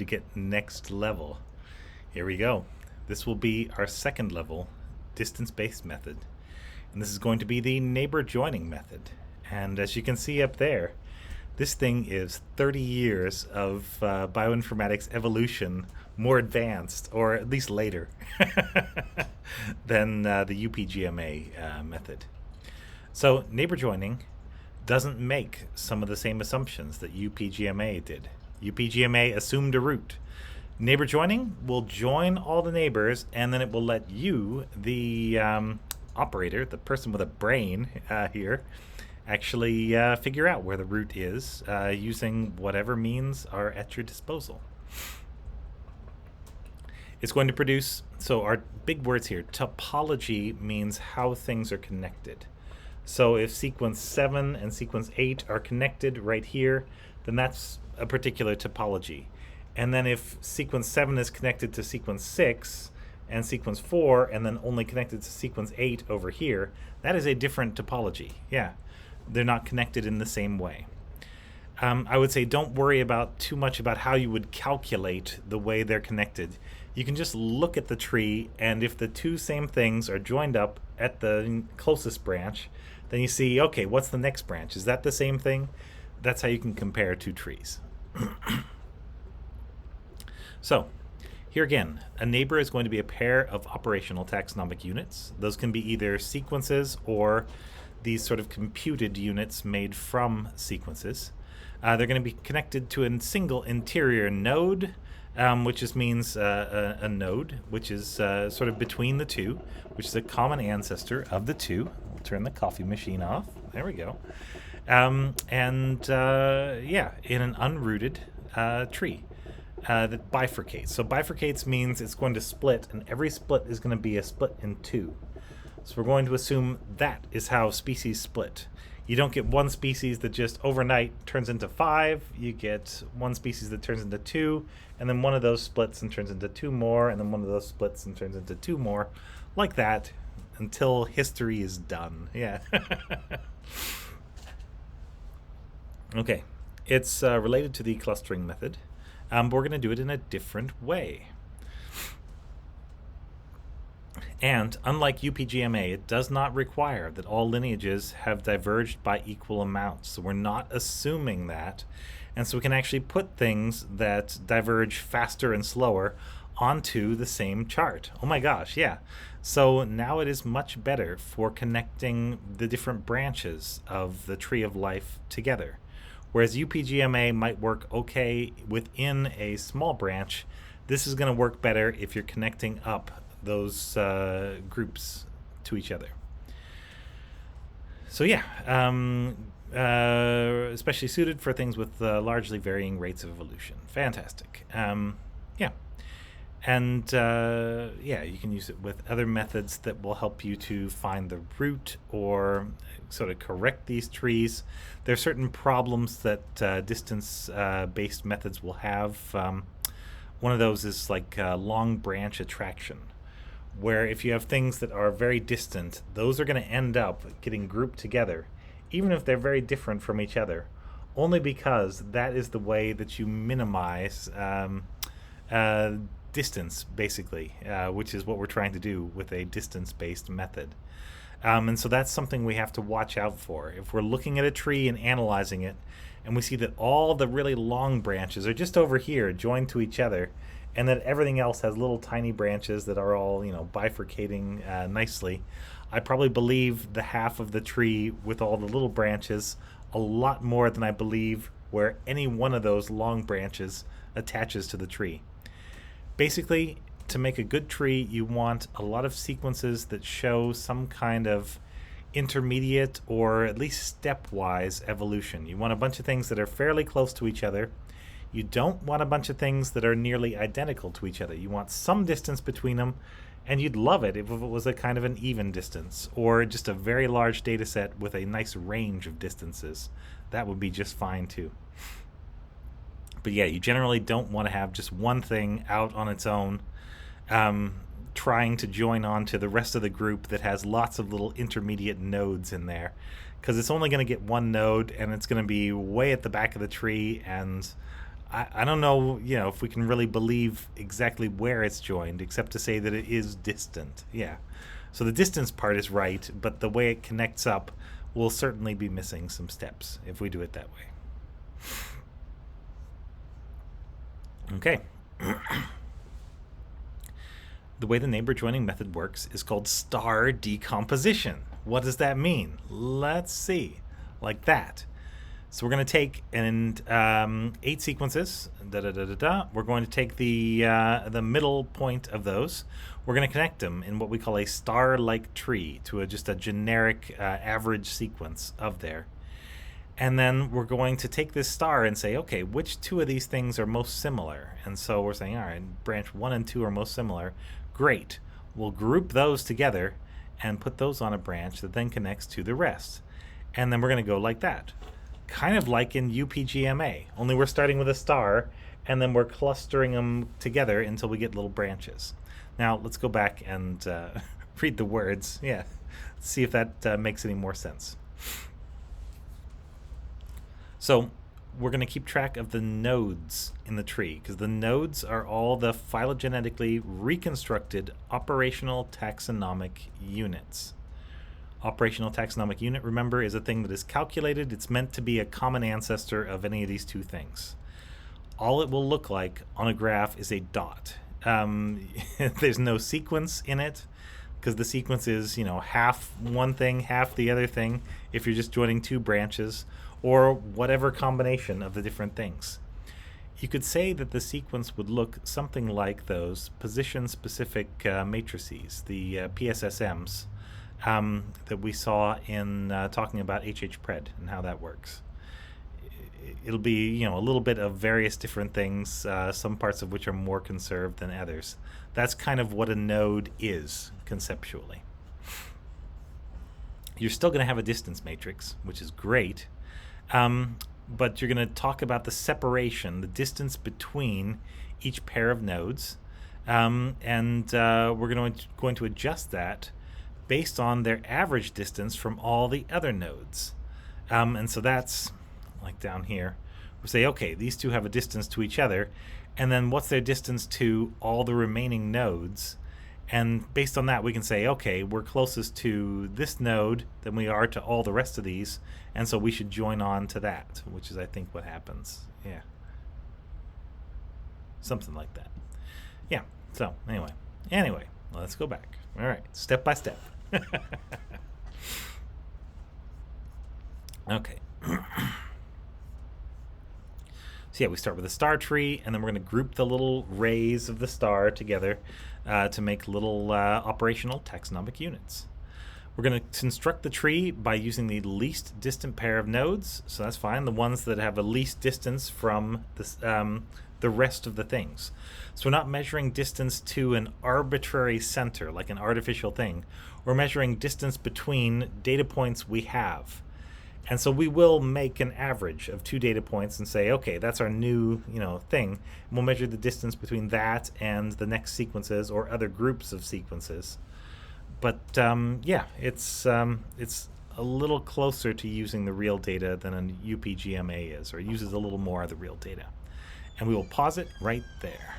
to get next level. Here we go. This will be our second level distance-based method. And this is going to be the neighbor joining method. And as you can see up there, this thing is 30 years of bioinformatics evolution more advanced, or at least later, than the UPGMA method. So neighbor joining doesn't make some of the same assumptions that UPGMA did. UPGMA assumed a root. Neighbor joining will join all the neighbors, and then it will let you, the operator, the person with a brain here, actually figure out where the root is using whatever means are at your disposal. It's going to produce, so our big words here, topology means how things are connected. So if sequence 7 and sequence 8 are connected right here, then that's a particular topology. And then if sequence 7 is connected to sequence 6 and sequence 4 and then only connected to sequence 8 over here, that is a different topology. Yeah, they're not connected in the same way. I would say don't worry about too much about how you would calculate the way they're connected. You can just look at the tree, and if the two same things are joined up at the closest branch, then you see, okay, what's the next branch? Is that the same thing? That's how you can compare two trees. So, here again, a neighbor is going to be a pair of operational taxonomic units. Those can be either sequences or these sort of computed units made from sequences. They're going to be connected to a single interior node, which just means a node, which is sort of between the two, which is a common ancestor of the two. We'll turn the coffee machine off. There we go. Yeah, in an unrooted tree that bifurcates. So bifurcates means it's going to split, and every split is going to be a split in two. So we're going to assume that is how species split. You don't get one species that just overnight turns into 5. You get one species that turns into 2, and then one of those splits and turns into 2 more, and then one of those splits and turns into 2 more, like that, until history is done. Yeah. Okay, it's related to the clustering method, but we're going to do it in a different way. And unlike UPGMA, it does not require that all lineages have diverged by equal amounts. So we're not assuming that. And so we can actually put things that diverge faster and slower onto the same chart. Oh my gosh, yeah. So now it is much better for connecting the different branches of the tree of life together. Whereas UPGMA might work okay within a small branch, this is going to work better if you're connecting up those groups to each other. So yeah, especially suited for things with largely varying rates of evolution. Fantastic. Yeah. And yeah, you can use it with other methods that will help you to find the root or sort of correct these trees. There are certain problems that distance-based methods will have. One of those is like long branch attraction, where if you have things that are very distant, those are going to end up getting grouped together, even if they're very different from each other, only because that is the way that you minimize distance, basically, which is what we're trying to do with a distance-based method. And so that's something we have to watch out for. If we're looking at a tree and analyzing it, and we see that all the really long branches are just over here joined to each other, and that everything else has little tiny branches that are all, bifurcating nicely, I probably believe the half of the tree with all the little branches a lot more than I believe where any one of those long branches attaches to the tree. Basically, to make a good tree, you want a lot of sequences that show some kind of intermediate or at least stepwise evolution. You want a bunch of things that are fairly close to each other. You don't want a bunch of things that are nearly identical to each other. You want some distance between them, and you'd love it if it was a kind of an even distance, or just a very large data set with a nice range of distances. That would be just fine too. But yeah, you generally don't want to have just one thing out on its own, trying to join on to the rest of the group that has lots of little intermediate nodes in there, because it's only going to get one node, and it's going to be way at the back of the tree, and I don't know, if we can really believe exactly where it's joined, except to say that it is distant. Yeah. So the distance part is right, but the way it connects up will certainly be missing some steps if we do it that way. Okay. The way the neighbor joining method works is called star decomposition. What does that mean? Let's see. Like that. So we're going to take 8 sequences. We're going to take the middle point of those. We're going to connect them in what we call a star-like tree to just a generic average sequence of there. And then we're going to take this star and say, okay, which 2 of these things are most similar? And so we're saying, all right, branch 1 and 2 are most similar. Great. We'll group those together and put those on a branch that then connects to the rest. And then we're going to go like that. Kind of like in UPGMA, only we're starting with a star and then we're clustering them together until we get little branches. Now let's go back and read the words. Yeah, see if that makes any more sense. So we're going to keep track of the nodes in the tree, because the nodes are all the phylogenetically reconstructed operational taxonomic units. Operational taxonomic unit, remember, is a thing that is calculated. It's meant to be a common ancestor of any of these 2 things. All it will look like on a graph is a dot. There's no sequence in it, because the sequence is, half one thing, half the other thing, if you're just joining 2 branches, or whatever combination of the different things. You could say that the sequence would look something like those position-specific matrices, the PSSMs, that we saw in talking about HHPRED and how that works. It'll be, a little bit of various different things, some parts of which are more conserved than others. That's kind of what a node is, conceptually. You're still going to have a distance matrix, which is great, but you're going to talk about the separation, the distance between each pair of nodes, and we're going to adjust that based on their average distance from all the other nodes. And so that's like down here. We say, okay, these 2 have a distance to each other, and then what's their distance to all the remaining nodes? And based on that, we can say, okay, we're closest to this node than we are to all the rest of these, and so we should join on to that, which is, I think, what happens. Yeah. Something like that. Yeah, so anyway, let's go back. All right, step by step. Okay. So yeah, we start with a star tree, and then we're going to group the little rays of the star together to make little operational taxonomic units. We're going to construct the tree by using the least distant pair of nodes, so that's fine, the ones that have the least distance from the rest of the things. So we're not measuring distance to an arbitrary center, like an artificial thing. We're measuring distance between data points we have. And so we will make an average of 2 data points and say, okay, that's our new, thing. And we'll measure the distance between that and the next sequences or other groups of sequences. But yeah, it's a little closer to using the real data than a UPGMA is, or it uses a little more of the real data. And we will pause it right there.